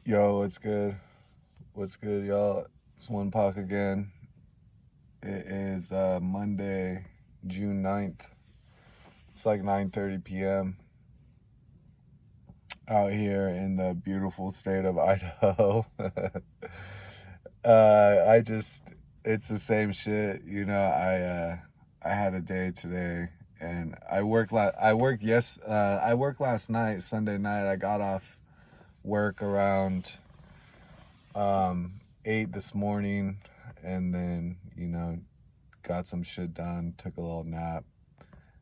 Yo, what's good? What's good, y'all? It's One Pac again. It is Monday, June 9th. It's like 9:30 p.m. out here in the beautiful state of Idaho. It's the same shit. I had a day today, and I worked last night, Sunday night. I got off work around 8 this morning, and then got some shit done, took a little nap.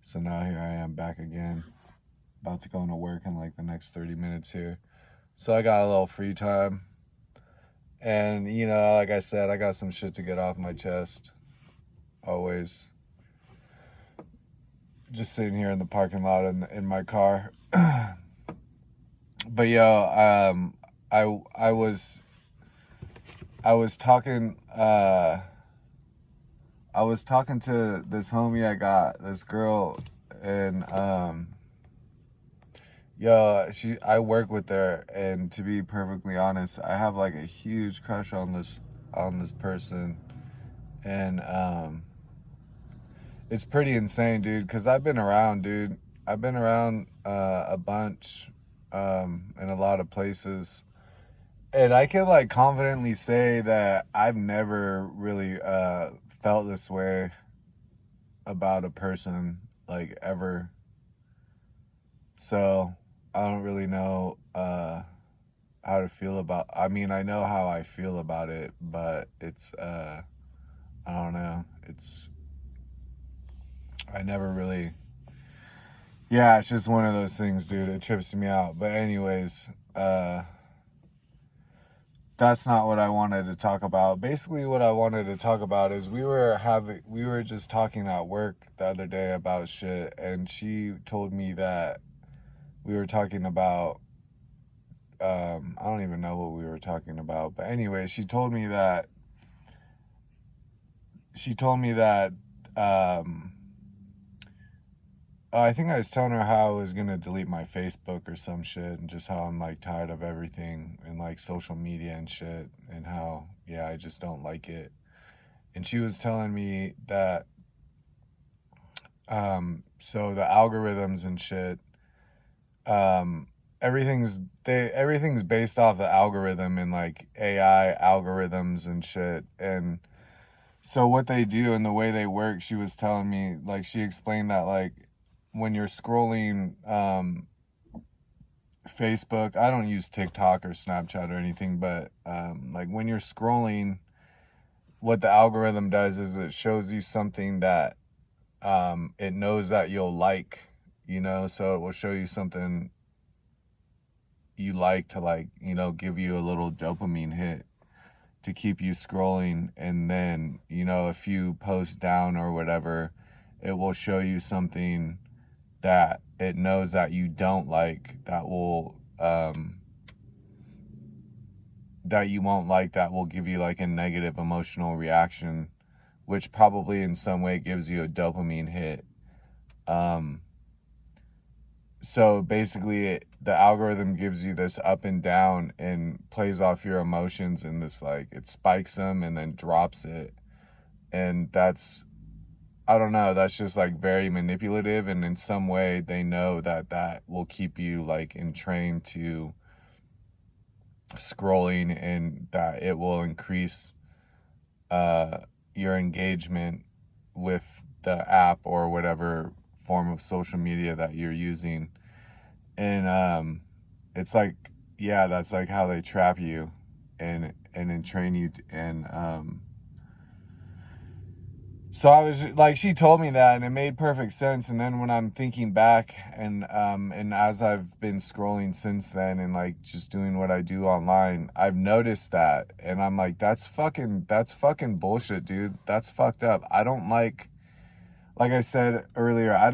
So now here I am back again, about to go into work in like the next 30 minutes here. So I got a little free time, and like I said, I got some shit to get off my chest. Always just sitting here in the parking lot in my car. But I was talking I was talking to this homie I got, this girl, and I work with her, and to be perfectly honest, I have like a huge crush on this person, and it's pretty insane, dude, cuz I've been around, dude. I've been around a bunch in a lot of places. And I can like confidently say that I've never really felt this way about a person, like, ever. So I don't really know how to feel about. I mean, I know how I feel about it, but it's I don't know. I never really. Yeah, it's just one of those things, dude. It trips me out. But anyways, that's not what I wanted to talk about. Basically, what I wanted to talk about is we were just talking at work the other day about shit, and she told me that we were talking about I don't even know what we were talking about, but anyway, she told me that I think I was telling her how I was gonna delete my Facebook or some shit, and just how I'm like tired of everything and like social media and shit, and how, yeah, I just don't like it. And she was telling me that so the algorithms and shit, um everything's based off the algorithm, and like AI algorithms and shit. And so what they do and the way they work, she was telling me, like, she explained that, like, when you're scrolling Facebook, I don't use TikTok or Snapchat or anything, but like, when you're scrolling, what the algorithm does is it shows you something that it knows that you'll like, so it will show you something you like to, like, give you a little dopamine hit to keep you scrolling. And then, if you post down or whatever, it will show you something that it knows that you don't like, that you won't like, that will give you like a negative emotional reaction, which probably in some way gives you a dopamine hit. So basically, the algorithm gives you this up and down and plays off your emotions, and this, like, it spikes them and then drops it. And I don't know, that's just like very manipulative, and in some way they know that will keep you like entrained to scrolling, and that it will increase your engagement with the app or whatever form of social media that you're using. And it's like, yeah, that's like how they trap you and entrain you and so I was like, she told me that, and it made perfect sense. And then when I'm thinking back, and as I've been scrolling since then, and like just doing what I do online, I've noticed that, and I'm like, that's fucking bullshit, dude. That's fucked up. I don't like I said earlier, I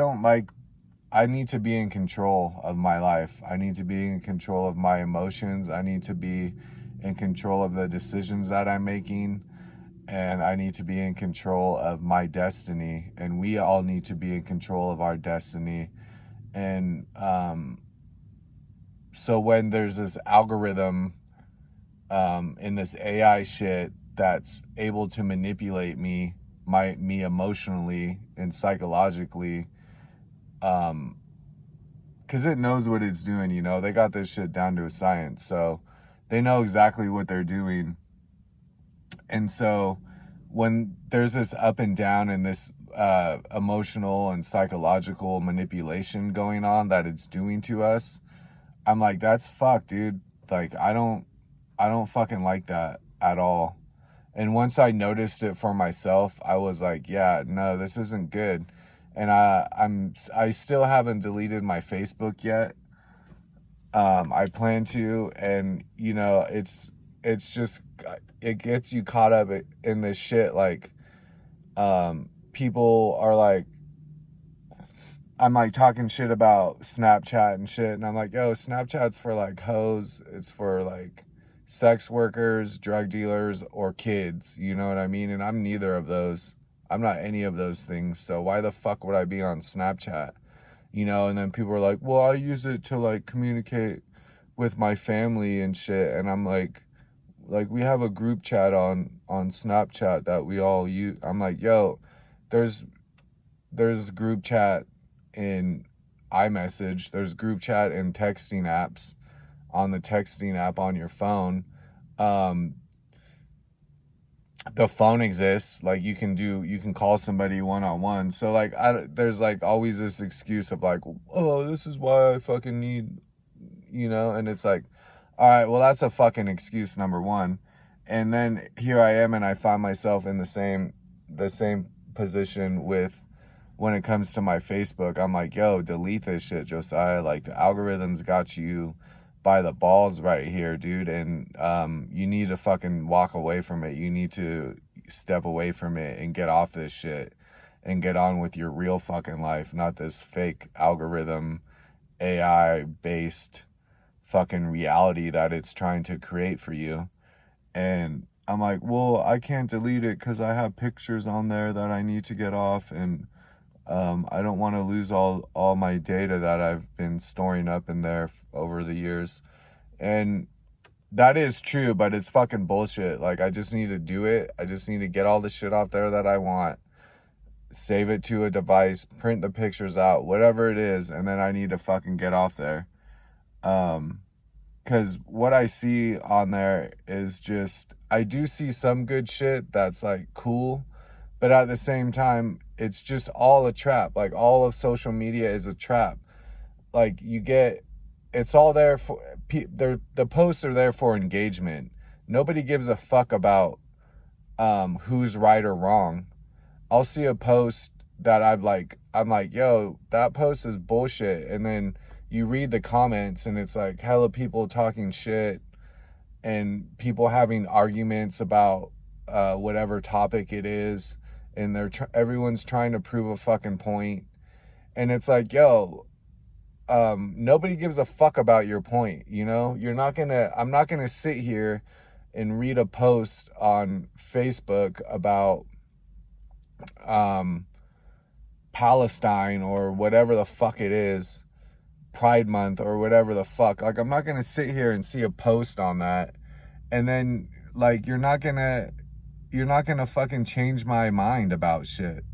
need to be in control of my life. I need to be in control of my emotions. I need to be in control of the decisions that I'm making. And I need to be in control of my destiny. And we all need to be in control of our destiny. And so when there's this algorithm in this AI shit that's able to manipulate me emotionally and psychologically, because it knows what it's doing. They got this shit down to a science, so they know exactly what they're doing. And so when there's this up and down and this emotional and psychological manipulation going on that it's doing to us, I'm like, that's fucked, dude. Like, I don't fucking like that at all. And once I noticed it for myself, I was like, yeah, no, this isn't good. And I still haven't deleted my Facebook yet. I plan to, and it's just, it gets you caught up in this shit. Like, people are like, I'm like talking shit about Snapchat and shit, and I'm like, yo, Snapchat's for like hoes, it's for like sex workers, drug dealers, or kids, you know what I mean? And I'm neither of those. I'm not any of those things, so why the fuck would I be on Snapchat? And then people are like, well, I use it to like communicate with my family and shit, and I'm like we have a group chat on Snapchat that we all use. I'm like, yo, there's group chat in iMessage, there's group chat in texting apps, on the texting app on your phone. The phone exists, like you can call somebody one-on-one. So like there's like always this excuse of like, oh, this is why I fucking need, and it's like, all right, well, that's a fucking excuse, number one. And then here I am, and I find myself in the same position with, when it comes to my Facebook. I'm like, yo, delete this shit, Josiah. Like, the algorithms got you by the balls right here, dude. And you need to fucking walk away from it. You need to step away from it and get off this shit and get on with your real fucking life, not this fake algorithm, AI based fucking reality that it's trying to create for you. And I'm like, well, I can't delete it because I have pictures on there that I need to get off, and I don't want to lose all my data that I've been storing up in there over the years. And that is true, but it's fucking bullshit. Like, I just need to do it. I just need to get all the shit off there that I want, save it to a device, print the pictures out, whatever it is, and then I need to fucking get off there. Because what I see on there is just, I do see some good shit that's like cool, but at the same time, it's just all a trap. Like, all of social media is a trap. Like, it's all there for, the posts are there for engagement. Nobody gives a fuck about who's right or wrong. I'll see a post that I'm like, yo, that post is bullshit. And then you read the comments, and it's like hella people talking shit and people having arguments about whatever topic it is, and everyone's trying to prove a fucking point. And it's like, yo, nobody gives a fuck about your point, I'm not gonna sit here and read a post on Facebook about Palestine or whatever the fuck it is, Pride Month or whatever the fuck. Like, I'm not gonna sit here and see a post on that, and then like you're not gonna fucking change my mind about shit.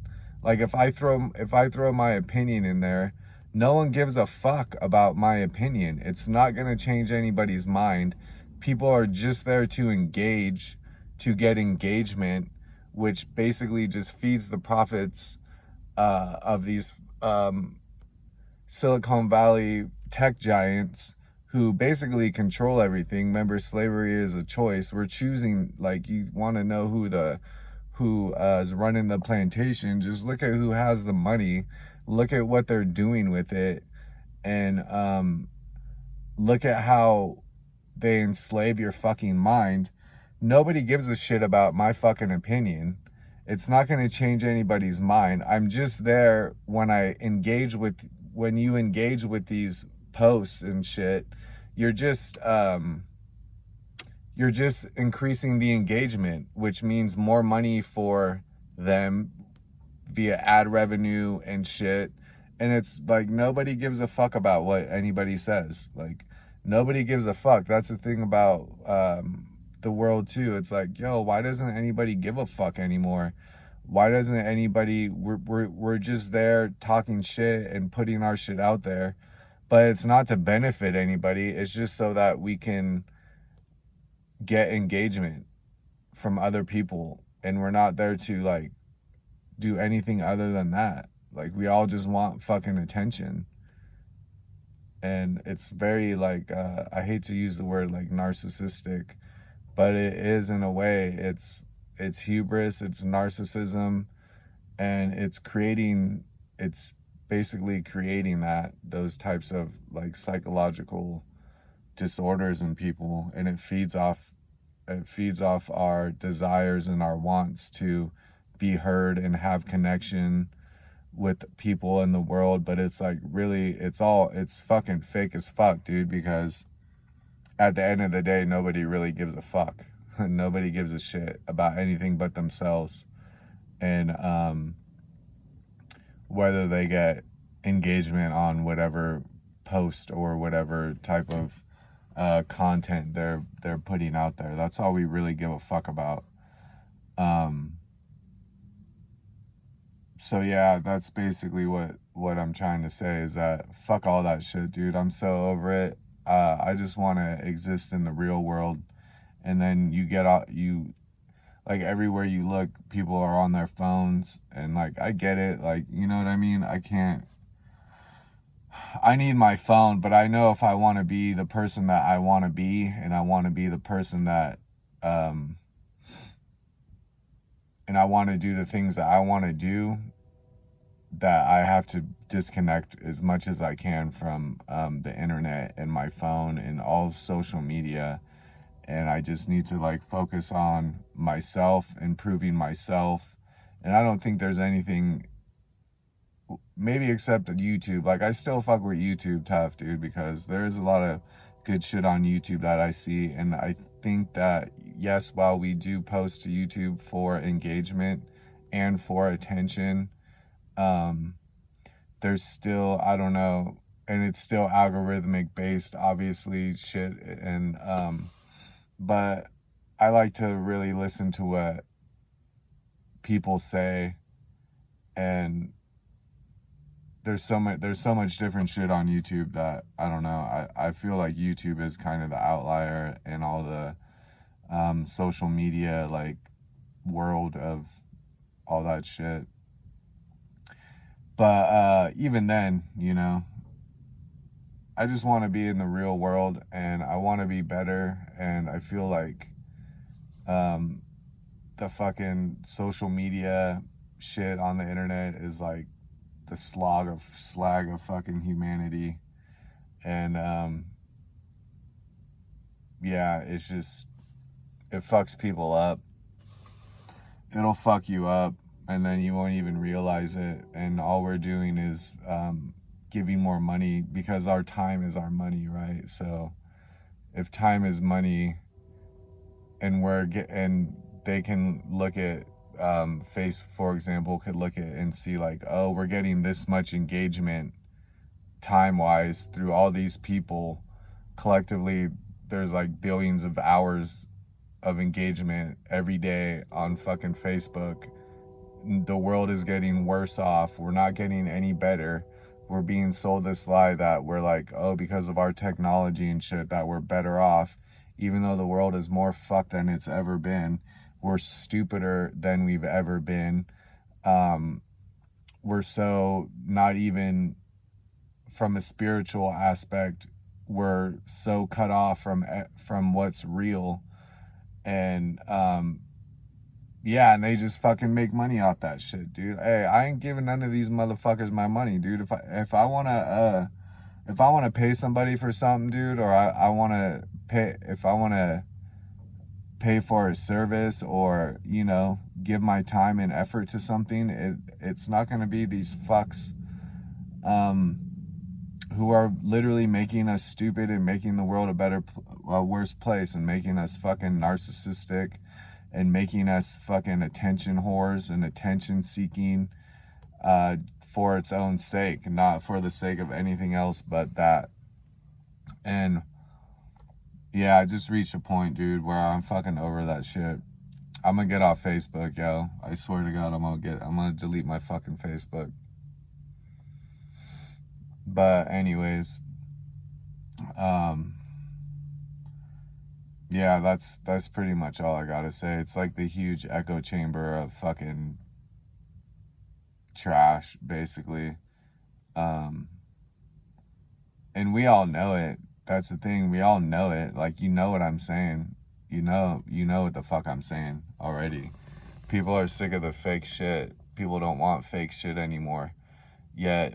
Like, if I throw my opinion in there, no one gives a fuck about my opinion. It's not gonna change anybody's mind. People are just there to engage, to get engagement, which basically just feeds the profits of these Silicon Valley tech giants who basically control everything. Remember, slavery is a choice. We're choosing. Like, you want to know who is running the plantation, just look at who has the money, look at what they're doing with it, and look at how they enslave your fucking mind. Nobody gives a shit about my fucking opinion. It's not going to change anybody's mind. I'm just there when you engage with these posts and shit. You're just increasing the engagement, which means more money for them via ad revenue and shit. And it's like, nobody gives a fuck about what anybody says. Like, nobody gives a fuck. That's the thing about the world too. It's like, yo, why doesn't anybody give a fuck anymore? Why doesn't anybody, we're just there talking shit and putting our shit out there, but it's not to benefit anybody. It's just so that we can get engagement from other people, and we're not there to like do anything other than that. Like, we all just want fucking attention. And it's very like, I hate to use the word like narcissistic, but it is in a way. It's hubris, it's narcissism, and it's basically creating those types of like psychological disorders in people, and it feeds off our desires and our wants to be heard and have connection with people in the world. But it's like, really, it's fucking fake as fuck, dude, because at the end of the day, nobody really gives a fuck. Nobody gives a shit about anything but themselves. And whether they get engagement on whatever post or whatever type of content they're putting out there, that's all we really give a fuck about. So yeah, that's basically what I'm trying to say, is that fuck all that shit, dude. I'm so over it. I just want to exist in the real world. And then you get out, like, everywhere you look, people are on their phones, and like, I get it, like, you know what I mean? I need my phone, but I know if I want to be the person that I want to be, and I want to be the person that and I want to do the things that I want to do, that I have to disconnect as much as I can from the internet and my phone and all social media. And I just need to like focus on myself, improving myself. And I don't think there's anything, maybe except YouTube. Like, I still fuck with YouTube tough, dude, because there is a lot of good shit on YouTube that I see. And I think that, yes, while we do post to YouTube for engagement and for attention, there's still, I don't know, and it's still algorithmic based, obviously, shit. And but I like to really listen to what people say. And there's so much different shit on YouTube that, I don't know, I feel like YouTube is kind of the outlier in all the social media like world of all that shit. But even then, you know, I just want to be in the real world, and I want to be better. And I feel like the fucking social media shit on the internet is like the slag of fucking humanity. And yeah, it's just, it fucks people up. It'll fuck you up, and then you won't even realize it. And all we're doing is giving more money, because our time is our money, right? So if time is money, and they can look at Face, for example, could look at and see like, oh, we're getting this much engagement time wise through all these people collectively. There's like billions of hours of engagement every day on fucking Facebook. The world is getting worse off. We're not getting any better. We're being sold this lie that we're like, oh, because of our technology and shit, that we're better off, even though the world is more fucked than it's ever been. We're stupider than we've ever been. We're so not even from a spiritual aspect, we're so cut off from what's real. And yeah, and they just fucking make money off that shit, dude. Hey, I ain't giving none of these motherfuckers my money, dude. If I wanna pay somebody for something, dude, or I wanna pay for a service, or, you know, give my time and effort to something, it's not gonna be these fucks who are literally making us stupid and making the world a worse place, and making us fucking narcissistic, and making us fucking attention whores and attention seeking for its own sake, not for the sake of anything else but that. And yeah, I just reached a point, dude, where I'm fucking over that shit. I'm gonna get off Facebook, yo. I swear to God, I'm gonna delete my fucking Facebook. But anyways, um, yeah, that's pretty much all I gotta say. It's like the huge echo chamber of fucking trash, basically. Um, and we all know it. That's the thing. We all know it. Like, you know what I'm saying. You know what the fuck I'm saying already. People are sick of the fake shit. People don't want fake shit anymore. Yet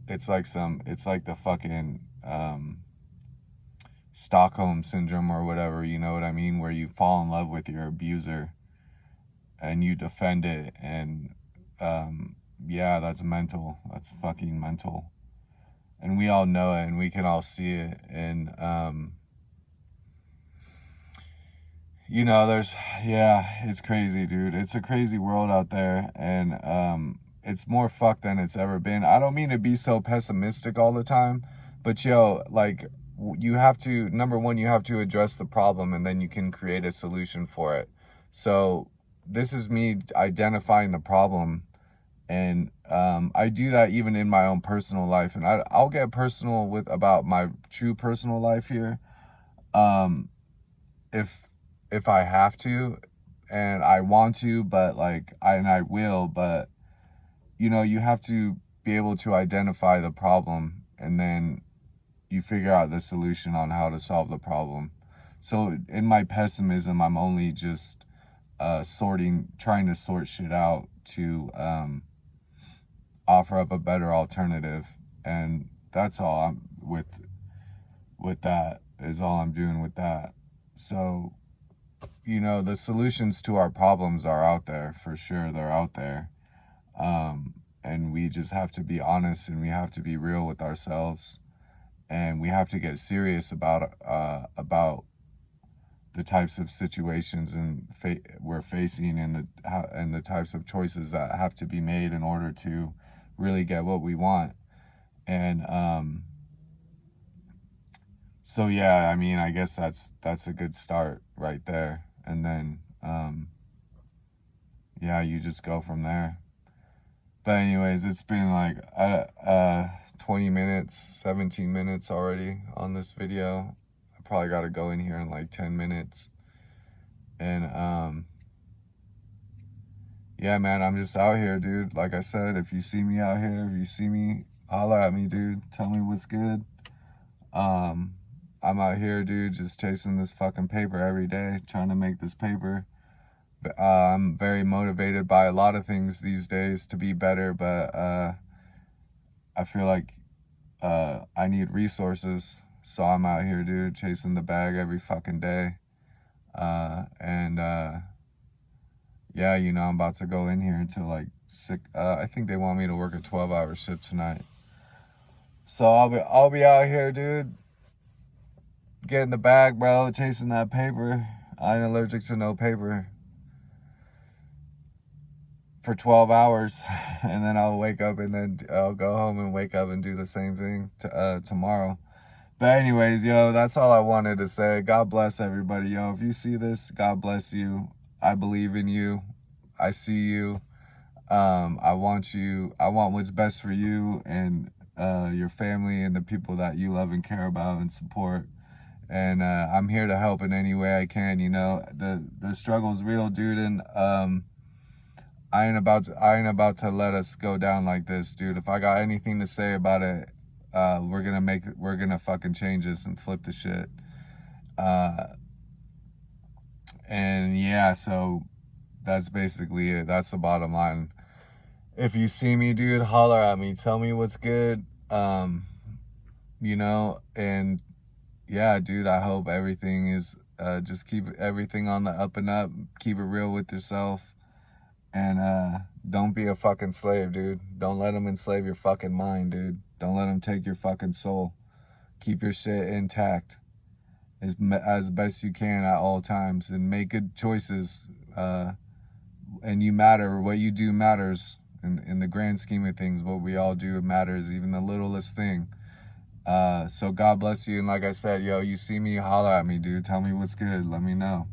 it's like the fucking Stockholm syndrome or whatever, you know what I mean, where you fall in love with your abuser and you defend it, and yeah, that's mental. That's fucking mental. And we all know it, and we can all see it. And you know, it's crazy, dude. It's a crazy world out there, and it's more fucked than it's ever been. I don't mean to be so pessimistic all the time, but yo, like, you have to, number one, you have to address the problem, and then you can create a solution for it. So this is me identifying the problem, and I do that even in my own personal life, and I'll get personal about my true personal life here, if I have to, and I want to, but like, I will, but you know, you have to be able to identify the problem, and then you figure out the solution on how to solve the problem. So in my pessimism, I'm only just trying to sort shit out to offer up a better alternative, and that's all I'm with that, is all I'm doing with that. So, you know, the solutions to our problems are out there, for sure. They're out there. And we just have to be honest, and we have to be real with ourselves, and we have to get serious about the types of situations we're facing, and the types of choices that have to be made in order to really get what we want. And so yeah, I mean, I guess that's a good start right there. And then yeah, you just go from there. But anyways, it's been like 20 minutes, 17 minutes already on this video. I probably got to go in here in like 10 minutes. And yeah, man, I'm just out here, dude. Like I said, if you see me out here, if you see me, holler at me, dude. Tell me what's good. I'm out here, dude, just chasing this fucking paper every day, trying to make this paper. I'm very motivated by a lot of things these days to be better, but I feel like I need resources. So I'm out here, dude, chasing the bag every fucking day. And yeah, you know, I'm about to go in here until like 6. I think they want me to work a 12-hour shift tonight. So I'll be out here, dude, getting the bag, bro, chasing that paper. I ain't allergic to no paper. For 12 hours, and then I'll wake up, and then I'll go home and wake up and do the same thing tomorrow. But anyways, yo, that's all I wanted to say. God bless everybody, yo. If you see this, God bless you. I believe in you. I see you. I want what's best for you and your family and the people that you love and care about and support. And I'm here to help in any way I can. You know, the struggle's real, dude, and I ain't about to let us go down like this, dude. If I got anything to say about it, we're gonna fucking change this and flip the shit. And yeah, so that's basically it. That's the bottom line. If you see me, dude, holler at me. Tell me what's good. You know, and yeah, dude, I hope everything is, just keep everything on the up and up. Keep it real with yourself. And don't be a fucking slave, dude. Don't let them enslave your fucking mind, dude. Don't let them take your fucking soul. Keep your shit intact as best you can at all times, and make good choices. And you matter. What you do matters. In the grand scheme of things, what we all do matters, even the littlest thing. So God bless you. And like I said, yo, you see me, holla at me, dude. Tell me what's good. Let me know.